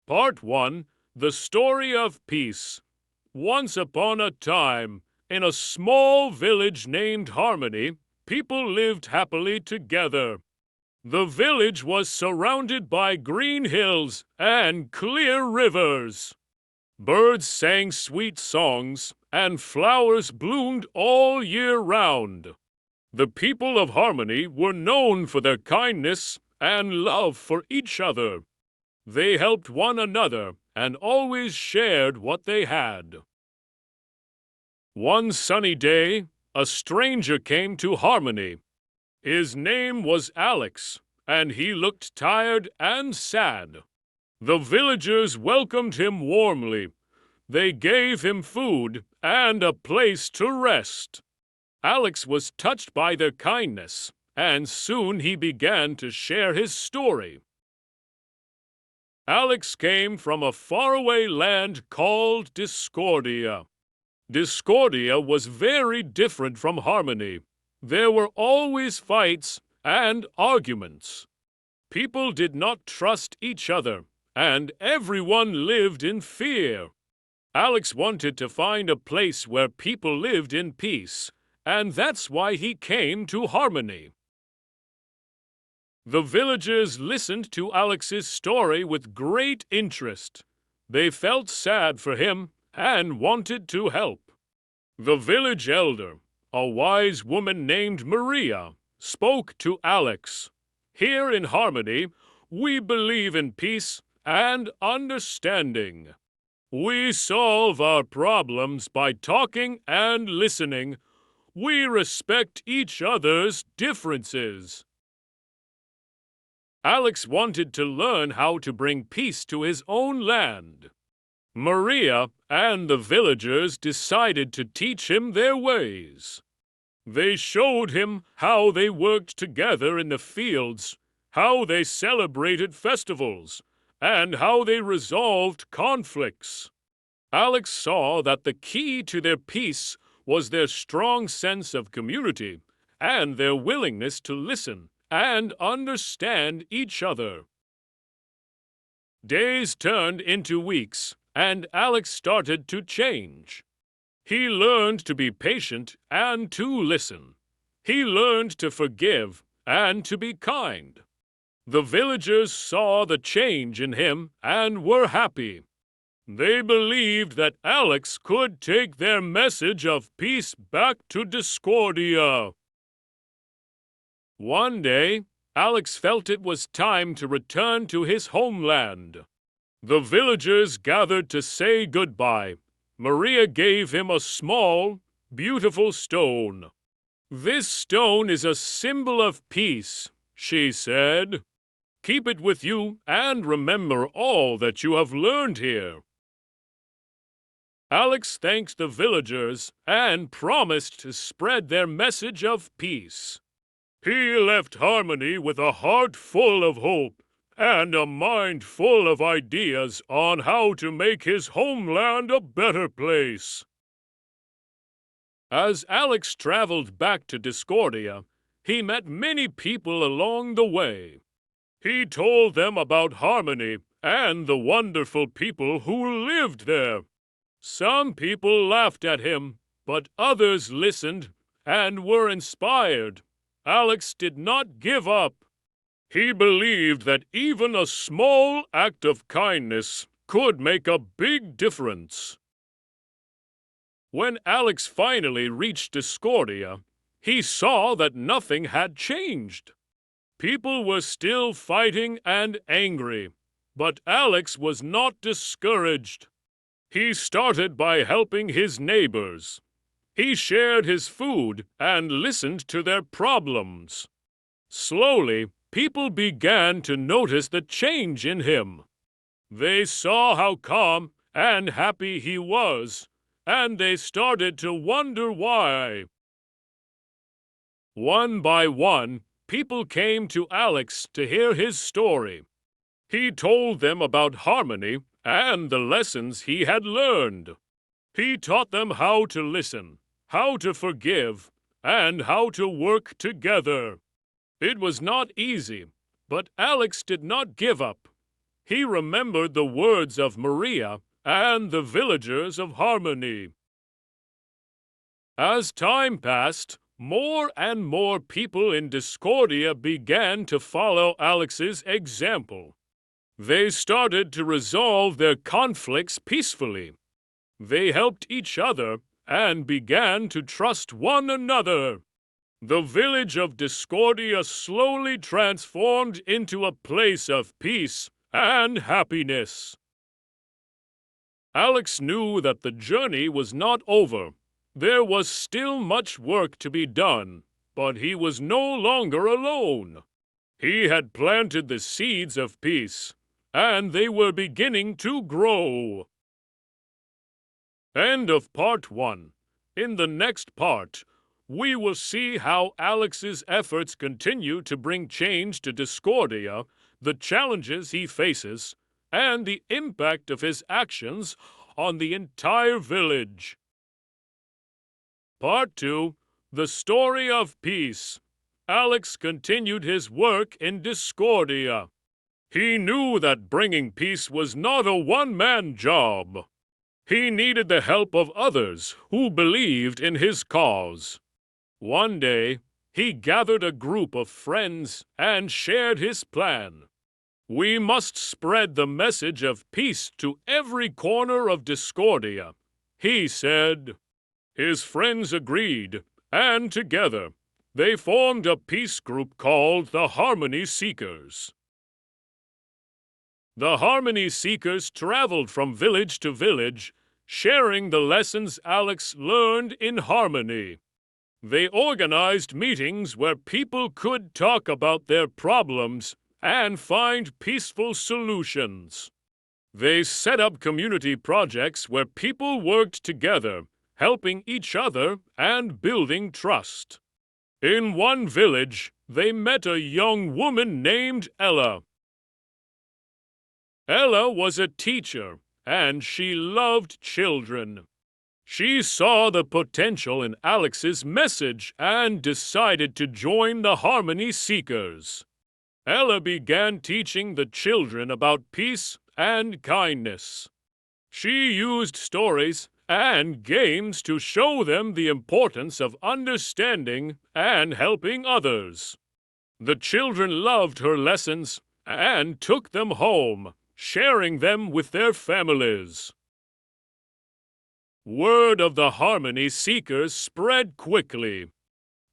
Part 1. The Story of Peace. Once upon a time, in a small village named Harmony, people lived happily together. The village was surrounded by green hills and clear rivers. Birds sang sweet songs, and flowers bloomed all year round. The people of Harmony were known for their kindness and love for each other. They helped one another and always shared what they had. One sunny day, a stranger came to Harmony. His name was Alex, and he looked tired and sad. The villagers welcomed him warmly. They gave him food and a place to rest. Alex was touched by their kindness, and soon he began to share his story. Alex came from a faraway land called Discordia. Discordia was very different from Harmony. There were always fights and arguments. People did not trust each other, and everyone lived in fear. Alex wanted to find a place where people lived in peace, and that's why he came to Harmony. The villagers listened to Alex's story with great interest. They felt sad for him and wanted to help. The village elder, a wise woman named Maria, spoke to Alex. Here in Harmony, we believe in peace and understanding. We solve our problems by talking and listening. We respect each other's differences. Alex wanted to learn how to bring peace to his own land. Maria and the villagers decided to teach him their ways. They showed him how they worked together in the fields, how they celebrated festivals, and how they resolved conflicts. Alex saw that the key to their peace was their strong sense of community and their willingness to listen and understand each other. Days turned into weeks, and Alex started to change. He learned to be patient and to listen. He learned to forgive and to be kind. The villagers saw the change in him and were happy. They believed that Alex could take their message of peace back to Discordia. One day, Alex felt it was time to return to his homeland. The villagers gathered to say goodbye. Maria gave him a small, beautiful stone. "This stone is a symbol of peace," she said. "Keep it with you and remember all that you have learned here." Alex thanked the villagers and promised to spread their message of peace. He left Harmony with a heart full of hope and a mind full of ideas on how to make his homeland a better place. As Alex traveled back to Discordia, he met many people along the way. He told them about Harmony and the wonderful people who lived there. Some people laughed at him, but others listened and were inspired. Alex did not give up. He believed that even a small act of kindness could make a big difference. When Alex finally reached Discordia, he saw that nothing had changed. People were still fighting and angry, but Alex was not discouraged. He started by helping his neighbors. He shared his food and listened to their problems. Slowly, people began to notice the change in him. They saw how calm and happy he was, and they started to wonder why. One by one, people came to Alex to hear his story. He told them about Harmony and the lessons he had learned. He taught them how to listen, how to forgive, and how to work together. It was not easy, but Alex did not give up. He remembered the words of Maria and the villagers of Harmony. As time passed, more and more people in Discordia began to follow Alex's example. They started to resolve their conflicts peacefully. They helped each other and began to trust one another. The village of Discordia slowly transformed into a place of peace and happiness. Alex knew that the journey was not over. There was still much work to be done, but he was no longer alone. He had planted the seeds of peace, and they were beginning to grow. End of part 1. In the next part, we will see how Alex's efforts continue to bring change to Discordia, the challenges he faces, and the impact of his actions on the entire village. Part 2. The Story of Peace. Alex continued his work in Discordia. He knew that bringing peace was not a one-man job. He needed the help of others who believed in his cause. One day, he gathered a group of friends and shared his plan. We must spread the message of peace to every corner of Discordia, he said. His friends agreed, and together, they formed a peace group called the Harmony Seekers. The Harmony Seekers traveled from village to village, sharing the lessons Alex learned in harmony. They organized meetings where people could talk about their problems and find peaceful solutions. They set up community projects where people worked together, helping each other and building trust. In one village, they met a young woman named Ella. Ella was a teacher, and she loved children. She saw the potential in Alex's message and decided to join the Harmony Seekers. Ella began teaching the children about peace and kindness. She used stories and games to show them the importance of understanding and helping others. The children loved her lessons and took them home, sharing them with their families. Word of the Harmony Seekers spread quickly.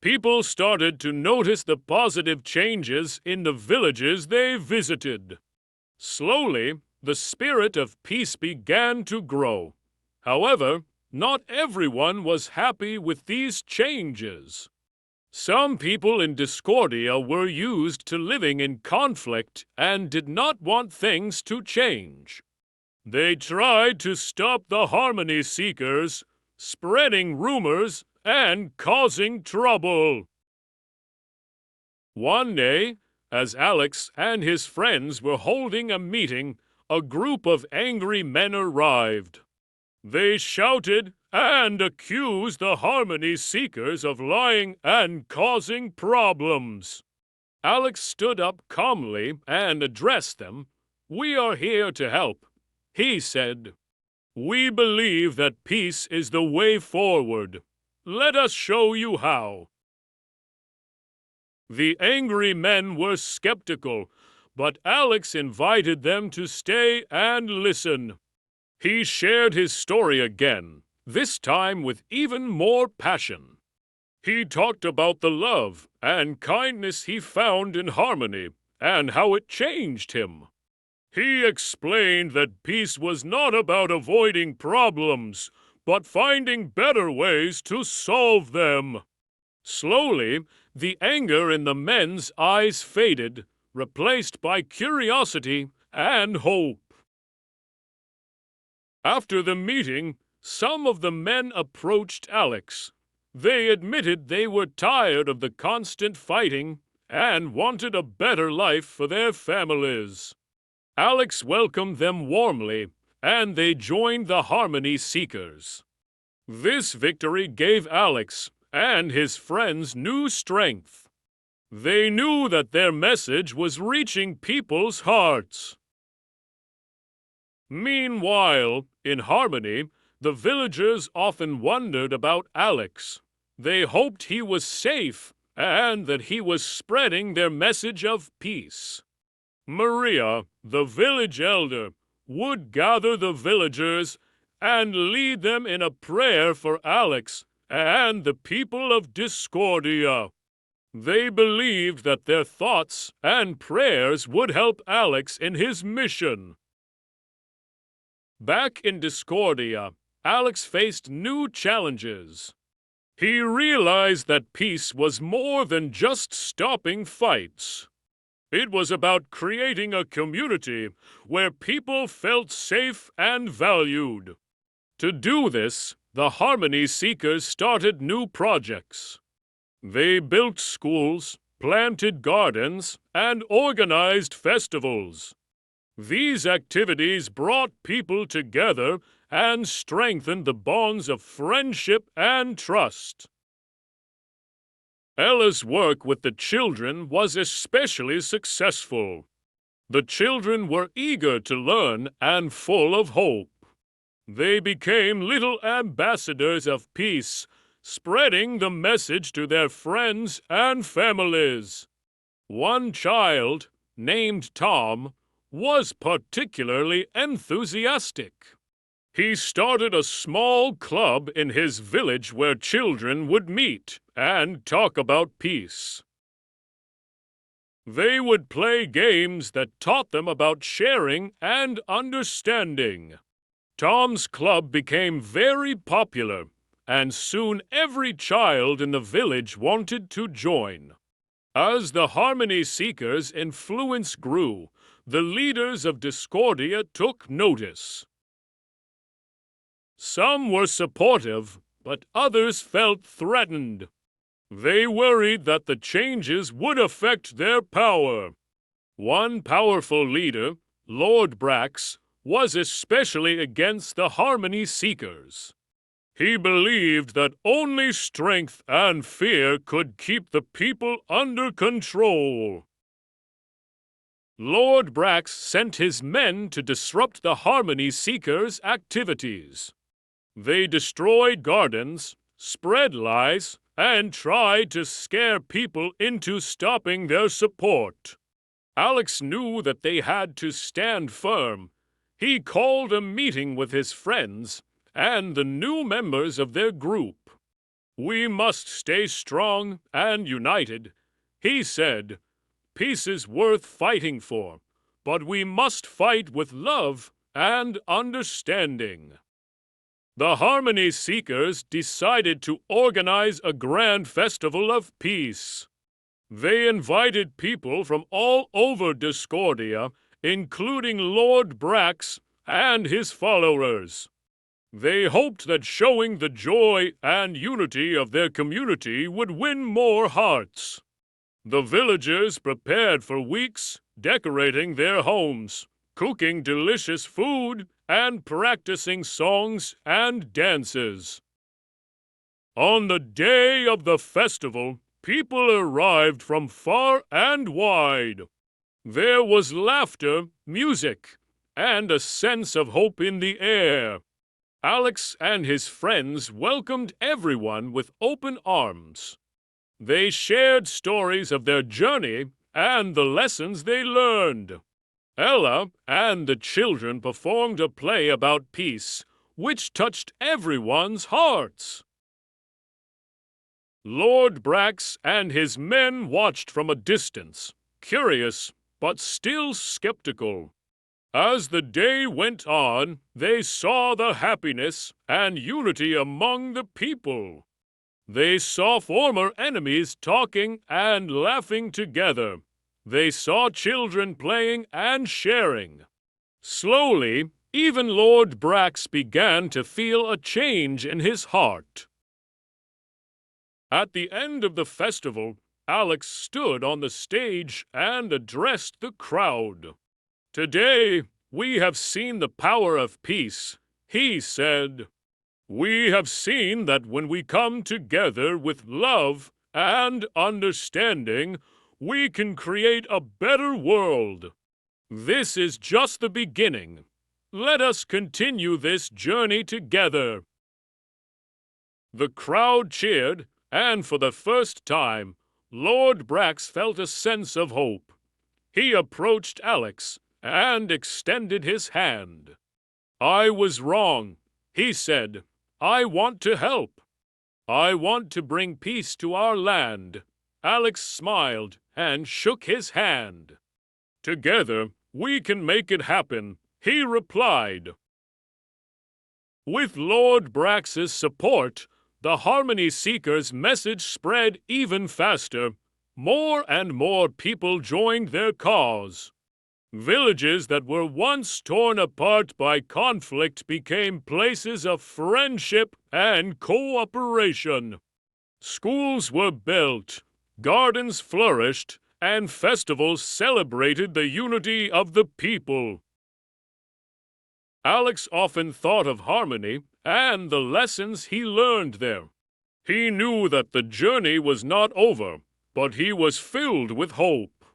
People started to notice the positive changes in the villages they visited. Slowly, the spirit of peace began to grow. However, not everyone was happy with these changes. Some people in Discordia were used to living in conflict and did not want things to change. They tried to stop the Harmony Seekers, spreading rumors and causing trouble. One day, as Alex and his friends were holding a meeting, a group of angry men arrived. They shouted and accused the Harmony Seekers of lying and causing problems. Alex stood up calmly and addressed them. "We are here to help," he said. "We believe that peace is the way forward. Let us show you how." The angry men were skeptical, but Alex invited them to stay and listen. He shared his story again, this time with even more passion. He talked about the love and kindness he found in Harmony and how it changed him. He explained that peace was not about avoiding problems, but finding better ways to solve them. Slowly, the anger in the men's eyes faded, replaced by curiosity and hope. After the meeting, some of the men approached Alex. They admitted they were tired of the constant fighting and wanted a better life for their families. Alex welcomed them warmly, and they joined the Harmony Seekers. This victory gave Alex and his friends new strength. They knew that their message was reaching people's hearts. Meanwhile, in Harmony, the villagers often wondered about Alex. They hoped he was safe and that he was spreading their message of peace. Maria, the village elder, would gather the villagers and lead them in a prayer for Alex and the people of Discordia. They believed that their thoughts and prayers would help Alex in his mission. Back in Discordia, Alex faced new challenges. He realized that peace was more than just stopping fights. It was about creating a community where people felt safe and valued. To do this, the Harmony Seekers started new projects. They built schools, planted gardens, and organized festivals. These activities brought people together and strengthened the bonds of friendship and trust. Ella's work with the children was especially successful. The children were eager to learn and full of hope. They became little ambassadors of peace, spreading the message to their friends and families. One child, named Tom, was particularly enthusiastic. He started a small club in his village where children would meet and talk about peace. They would play games that taught them about sharing and understanding. Tom's club became very popular, and soon every child in the village wanted to join. As the Harmony Seekers' influence grew, the leaders of Discordia took notice. Some were supportive, but others felt threatened. They worried that the changes would affect their power. One powerful leader, Lord Brax, was especially against the Harmony Seekers. He believed that only strength and fear could keep the people under control. Lord Brax sent his men to disrupt the Harmony Seekers' activities. They destroyed gardens, spread lies, and tried to scare people into stopping their support. Alex knew that they had to stand firm. He called a meeting with his friends and the new members of their group. "We must stay strong and united," he said. "Peace is worth fighting for, but we must fight with love and understanding." The Harmony Seekers decided to organize a grand festival of peace. They invited people from all over Discordia, including Lord Brax and his followers. They hoped that showing the joy and unity of their community would win more hearts. The villagers prepared for weeks, decorating their homes, cooking delicious food, and practicing songs and dances. On the day of the festival, people arrived from far and wide. There was laughter, music, and a sense of hope in the air. Alex and his friends welcomed everyone with open arms. They shared stories of their journey and the lessons they learned. Ella and the children performed a play about peace, which touched everyone's hearts. Lord Brax and his men watched from a distance, curious but still skeptical. As the day went on, they saw the happiness and unity among the people. They saw former enemies talking and laughing together. They saw children playing and sharing. Slowly, even Lord Brax began to feel a change in his heart. At the end of the festival, Alex stood on the stage and addressed the crowd. "Today, we have seen the power of peace," he said. "We have seen that when we come together with love and understanding, we can create a better world. This is just the beginning. Let us continue this journey together." The crowd cheered, and for the first time, Lord Brax felt a sense of hope. He approached Alex and extended his hand. "I was wrong," he said. "I want to help. I want to bring peace to our land." Alex smiled and shook his hand. "Together, we can make it happen," he replied. With Lord Brax's support, the Harmony Seekers' message spread even faster. More and more people joined their cause. Villages that were once torn apart by conflict became places of friendship and cooperation. Schools were built, gardens flourished, and festivals celebrated the unity of the people. Alex often thought of Harmony and the lessons he learned there. He knew that the journey was not over, but he was filled with hope.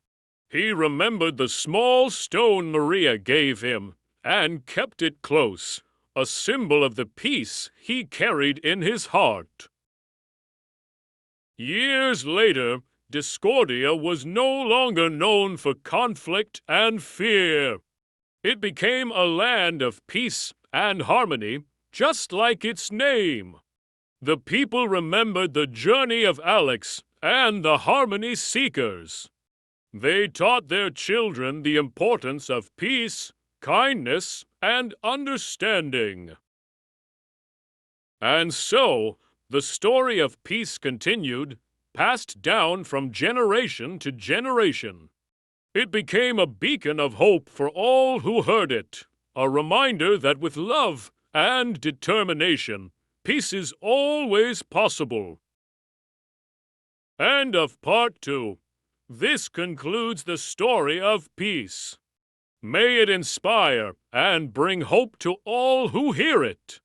He remembered the small stone Maria gave him and kept it close, a symbol of the peace he carried in his heart. Years later, Discordia was no longer known for conflict and fear. It became a land of peace and harmony, just like its name. The people remembered the journey of Alex and the Harmony Seekers. They taught their children the importance of peace, kindness, and understanding. And so, the story of peace continued, passed down from generation to generation. It became a beacon of hope for all who heard it, a reminder that with love and determination, peace is always possible. End of Part 2. This concludes the story of peace. May it inspire and bring hope to all who hear it.